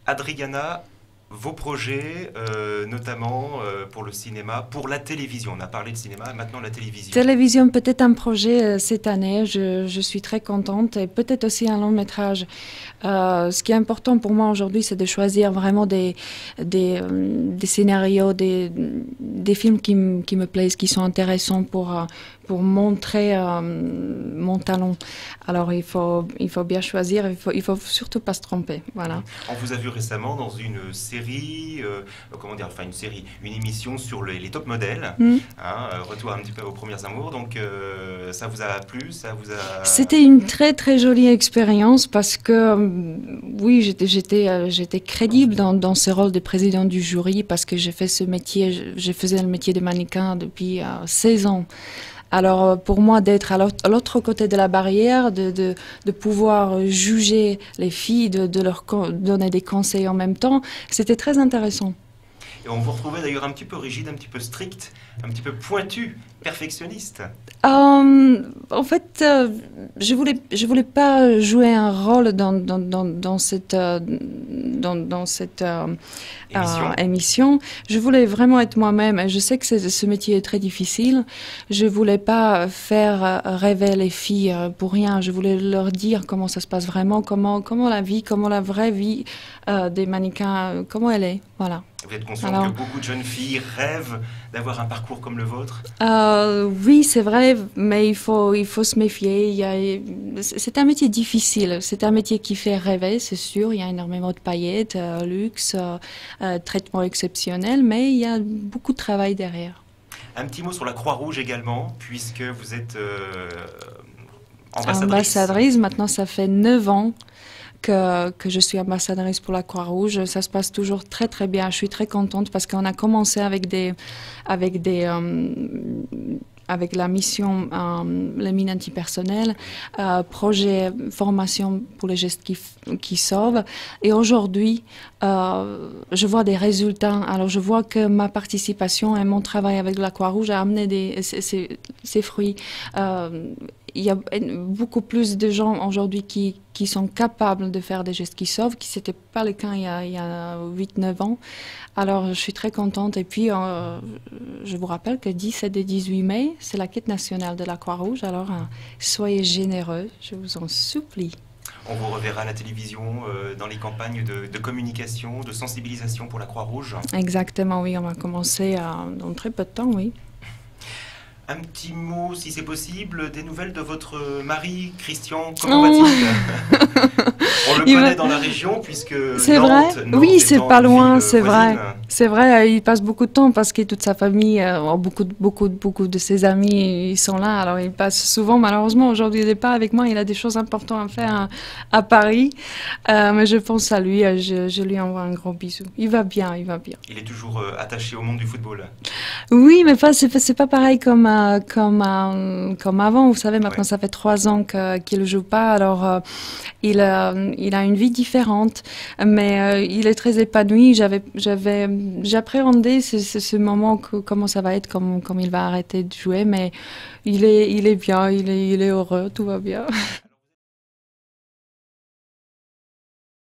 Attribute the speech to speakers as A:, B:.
A: Adriana, vos projets, notamment pour le cinéma, pour la télévision. On a parlé de cinéma, maintenant la télévision.
B: Télévision, peut-être un projet cette année, je suis très contente, et peut-être aussi un long métrage. Ce qui est important pour moi aujourd'hui, c'est de choisir vraiment des scénarios, des films qui me plaisent, qui sont intéressants pour montrer mon talent. Alors il faut bien choisir, il faut surtout pas se tromper. Voilà.
A: On vous a vu récemment dans une série, comment dire, enfin une émission sur les top modèles,
B: Mm.
A: hein, retour un petit peu aux premières amours. Donc ça vous a plu, ça vous a...
B: C'était une très très jolie expérience parce que oui, j'étais crédible dans ce rôle de président du jury parce que j'ai fait ce métier, je faisais le métier de mannequin depuis 16 ans. Alors pour moi d'être à l'autre côté de la barrière, de pouvoir juger les filles, de leur donner des conseils en même temps, c'était très intéressant.
A: Et on vous retrouvait d'ailleurs un petit peu rigide, un petit peu strict, un petit peu pointu, perfectionniste.
B: En fait, je voulais pas jouer un rôle dans cette
A: Émission.
B: émission. Je voulais vraiment être moi-même. Et je sais que ce métier est très difficile. Je voulais pas faire rêver les filles pour rien. Je voulais leur dire comment ça se passe vraiment, comment la vie, comment la vraie vie des mannequins, comment elle est. Voilà.
A: Vous êtes consciente
B: Alors,
A: que beaucoup de jeunes filles rêvent d'avoir un parcours comme le vôtre?
B: oui, c'est vrai, mais il faut se méfier. C'est un métier difficile. C'est un métier qui fait rêver, c'est sûr. Il y a énormément de paillettes, luxe, traitement exceptionnel, mais il y a beaucoup de travail derrière.
A: Un petit mot sur la Croix-Rouge également, puisque vous êtes ambassadrice.
B: Ambassadrice, maintenant ça fait 9 ans que je suis ambassadrice pour la Croix-Rouge. Ça se passe toujours très très bien. Je suis très contente parce qu'on a commencé avec avec la mission les mines antipersonnelles, projet formation pour les gestes qui sauvent. Et aujourd'hui, je vois des résultats. Alors je vois que ma participation et mon travail avec la Croix-Rouge a amené ses fruits. Il y a beaucoup plus de gens aujourd'hui qui sont capables de faire des gestes qui sauvent, qui n'était pas le cas il y a 8-9 ans. Alors, je suis très contente. Et puis, je vous rappelle que 17 et 18 mai, c'est la quête nationale de la Croix-Rouge. Alors, soyez généreux, je vous en supplie.
A: On vous reverra à la télévision dans les campagnes de communication, de sensibilisation pour la Croix-Rouge.
B: Exactement, oui, on va commencer dans très peu de temps, oui.
A: Un petit mot, si c'est possible, des nouvelles de votre mari, Christian, comment va-t-il? On le connaît dans la région, puisque
B: C'est vrai?
A: Nantes
B: Oui, c'est
A: étant
B: pas
A: une
B: loin,
A: ville
B: c'est vrai.
A: voisine.
B: C'est vrai, il passe beaucoup de temps parce que toute sa famille, beaucoup de ses amis, ils sont là. Alors, il passe souvent. Malheureusement, aujourd'hui, il n'est pas avec moi. Il a des choses importantes à faire à Paris. Mais je pense à lui. Je lui envoie un gros bisou. Il va bien, il va bien.
A: Il est toujours attaché au monde du football.
B: Oui, mais c'est pas pareil comme avant. Vous savez, maintenant,
A: Ouais.
B: ça fait 3 ans qu'il joue pas. Alors, il a une vie différente, mais il est très épanoui. J'appréhendais ce moment, comment ça va être, comme il va arrêter de jouer, mais il est bien, il est heureux, tout va bien.